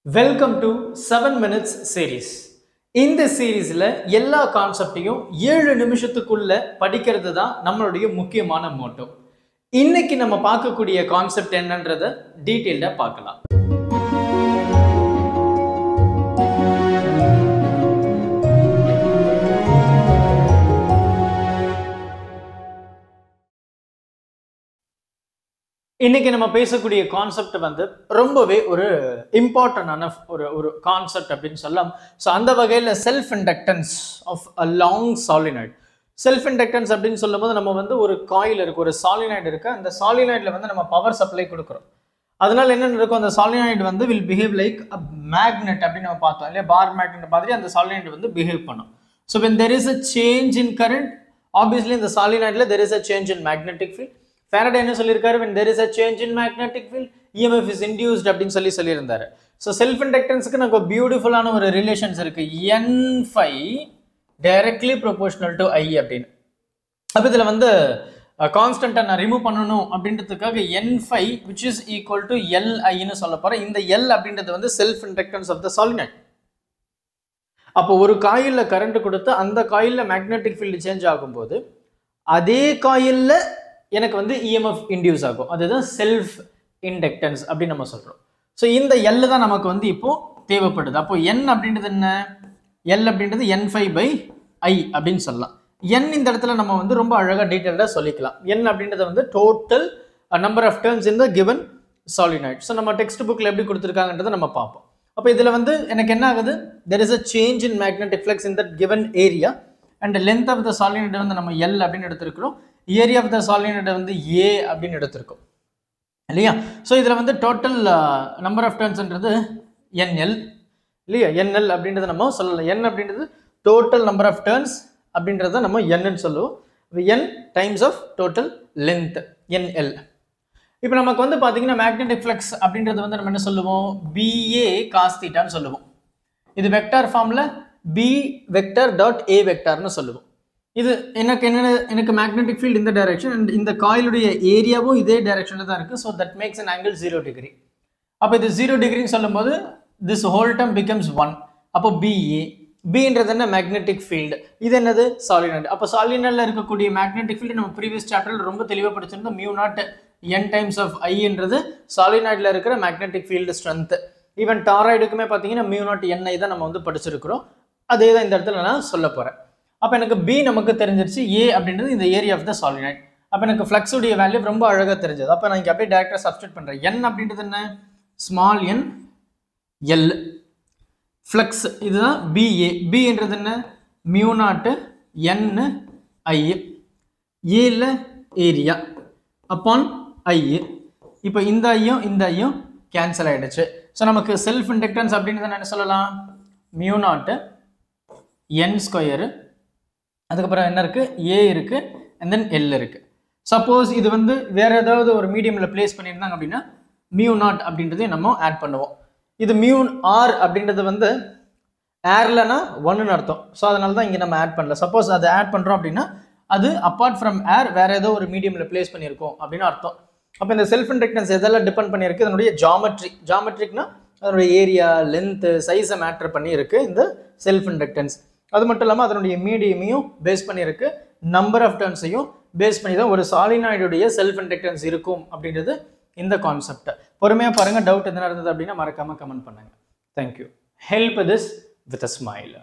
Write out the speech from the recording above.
Welcome to 7 minutes series. இந்த சீரீஸ்ல எல்லா கான்செப்டையும் 7 நிமிஷத்துக்குள்ள படிக்கிறது தான் நம்மளுடைய முக்கியமான மோட்டோ. இன்னைக்கு நம்ம பார்க்கக்கூடிய கான்செப்ட் என்னன்றத டீடைல்டா பார்க்கலாம். இன்னைக்கு நம்ம பேசக்கூடிய கான்செப்ட் வந்து ரொம்பவே ஒரு இம்பார்ட்டன்டான ஒரு கான்செப்ட் அப்படின்னு சொல்லலாம். ஸோ அந்த வகையில் self inductance of a long solenoid. Self inductance அப்படின்னு சொல்லும்போது நம்ம வந்து ஒரு காயில் இருக்கு, ஒரு சாலினாய்டு இருக்கு. அந்த சாலினாய்டில் வந்து நம்ம பவர் சப்ளை கொடுக்குறோம். அதனால என்ன இருக்கும், அந்த சாலினாய்டு வந்து will behave like a magnet அப்படின்னு நம்ம பார்த்தோம் இல்லையா, பார் மேக்னெட் மாதிரி அந்த சாலினாய்டு வந்து பிஹேவ் பண்ணும். So when there is a change in current, obviously இந்த சாலினாய்டில் there is a change in magnetic field. Faraday என்ன சொல்லியிருக்காரு, when there is a change in magnetic field EMF is induced அப்படின்னு சொல்லியிருந்தாரு. So self இண்டக்டன்ஸுக்கு நமக்கு பியூட்டிஃபுல்லான ஒரு relations இருக்கு, n phi directly proportional to I அப்படின்னு. அப்போ இதில் வந்து கான்ஸ்டன்ட்டை நான் ரிமூவ் பண்ணணும் அப்படின்றதுக்காக n phi which is equal to Li சொல்ல போகிறேன். இந்த L அப்படின்றது வந்து self inductance of the solenoid. அப்போ ஒரு காயிலில் கரண்ட் கொடுத்து அந்த காயிலில் மேக்னெட்டிக் ஃபீல்டு சேஞ்ச் ஆகும்போது அதே காயிலில் எனக்கு வந்து இஎம்எஃப் இன்டியூஸ் ஆகும். அதுதான் செல்ஃப் இண்டக்டன்ஸ் அப்படின்னு நம்ம சொல்கிறோம். ஸோ இந்த எல் தான் நமக்கு வந்து இப்போ தேவைப்படுது. அப்போ என் அப்படின்றது என்ன, எல் அப்படின்றது n phi by I அப்படின்னு சொல்லலாம். என் இந்த இடத்துல நம்ம வந்து ரொம்ப அழகாக டீட்டெயில்டாக சொல்லிக்கலாம். என் அப்படின்றது வந்து total number of turns in the given solenoid. So நம்ம டெக்ஸ்ட் புக்கில் எப்படி கொடுத்துருக்காங்கன்றதை நம்ம பார்ப்போம். அப்போ இதில் வந்து எனக்கு என்ன ஆகுது, there is a change in magnetic flux in that given area and length of the solenoid வந்து நம்ம L அப்படின்னு எடுத்திருக்கிறோம். ஏரியா ஆஃப் த சாலினாய்டு வந்து A அப்படின்னு எடுத்திருக்கோம் இல்லையா. ஸோ இதில் வந்து டோட்டல் நம்பர் ஆஃப் டர்ன்ஸ்ன்றது NL இல்லையா. NL அப்படின்றத நம்ம சொல்லலாம். N அப்படின்றது டோட்டல் நம்பர் ஆஃப் டர்ன்ஸ் அப்படின்றத நம்ம Nன்னு சொல்லுவோம். N times of total length NL. இப்போ நமக்கு வந்து பார்த்தீங்கன்னா மேக்னெட்டிக் ஃப்ளக்ஸ் அப்படின்றது வந்து நம்ம என்ன சொல்லுவோம், BA cos θன்னு சொல்லுவோம். இது வெக்டார் ஃபார்மில் B வெக்டார் டாட் A வெக்டார்னு சொல்லுவோம். இது எனக்கு மேக்னெட்டிக் ஃபீல்டு இந்த டைரக்ஷன் அண்ட் இந்த காயிலுடைய ஏரியாவும் இதே டைரக்ஷனில் தான் இருக்குது. So that makes an angle 0 degree. அப்போ இது 0 degreeன்னு சொல்லும்போது திஸ் ஹோல் டேர்ம் பிகம்ஸ் 1. அப்போ BA, பின்றது என்ன, மேக்னெட்டிக் ஃபீல்டு. இது என்னது, சாலினாய்டு. அப்போ சாலினாய்டில் இருக்கக்கூடிய மேக்னெட்டிக் ஃபீல்டு நம்ம ப்ரீவியஸ் சாப்டரில் ரொம்ப தெளிவாக படிச்சிருந்தோம். μ0 n டைம்ஸ் ஆஃப் ஐன்றது சாலினாய்டில் இருக்கிற மேக்னெட்டிக் ஃபீல்டு ஸ்ட்ரென்த். ஈவன் டாராய்டுக்குமே பார்த்தீங்கன்னா μ0 ni தான் நம்ம வந்து படிச்சிருக்கிறோம். அதே தான் இந்த இடத்துல நான் சொல்ல போகிறேன். அப்போ எனக்கு B நமக்கு தெரிஞ்சிருச்சு, A அப்படின்றது இந்த ஏரியா ஆஃப் த சாலினாய்டு. அப்போ எனக்கு ஃப்ளக்ஸுடைய வேல்யூ ரொம்ப அழகாக தெரிஞ்சது. அப்போ நான் இங்கே அப்படியே டேரக்டாக சப்ஸ்டியூட் பண்ணுறேன். N அப்படின்றது என்ன, ஸ்மால் n L. ஃப்ளக்ஸ் இதுதான் BA. Bன்றது என்ன, μ0 n I. ஏல ஏரியா அப்பான் I. இப்போ இந்த ஐயும் கேன்சல் ஆகிடுச்சு. ஸோ நமக்கு செல்ஃப் இண்டக்டன்ஸ் அப்படின்றத என்ன சொல்லலாம், μ0 n ஸ்கொயரு, அதுக்கப்புறம் என்ன இருக்குது, A இருக்குது அண்ட் தென் L இருக்குது. சப்போஸ் இது வந்து வேறு ஏதாவது ஒரு மீடியமில் பிளேஸ் பண்ணியிருந்தாங்க அப்படின்னா μ0 அப்படின்றதையும் நம்ம ஆட் பண்ணுவோம். இது μr அப்படின்றது வந்து ஏர்லனா 1ன்னு அர்த்தம். ஸோ அதனால தான் இங்கே நம்ம ஆட் பண்ணல. சப்போஸ் அதை ஆட் பண்ணுறோம் அப்படின்னா அது அப்பார்ட் ஃப்ரம் ஏர் வேறு ஏதோ ஒரு மீடியமில் பிளேஸ் பண்ணியிருக்கோம் அப்படின்னு அர்த்தம். அப்போ இந்த செல்ஃப் இண்டக்டன்ஸ் எதெல்லாம் டிபெண்ட் பண்ணியிருக்கு, அதனுடைய ஜாமெட்ரிக்னா அதனுடைய ஏரியா, லென்த்து, சைஸை மேட்டர் பண்ணி இருக்குது இந்த செல்ஃப் இண்டக்டன்ஸ். அது மட்டும் இல்லாமல் அதனுடைய மீடியமையும் பேஸ் பண்ணியிருக்கு, நம்பர் ஆஃப் டர்ன்ஸையும் பேஸ் பண்ணி தான் ஒரு சாலினாய்டுடைய செல்ஃப் இண்டக்டன்ஸ் இருக்கும் அப்படின்றது இந்த கான்செப்ட். பொறுமையாக பாருங்கள். டவுட் எதனா இருந்தது அப்படின்னா மறக்காமல் கமெண்ட் பண்ணுங்கள். Thank you. Help this with a smile.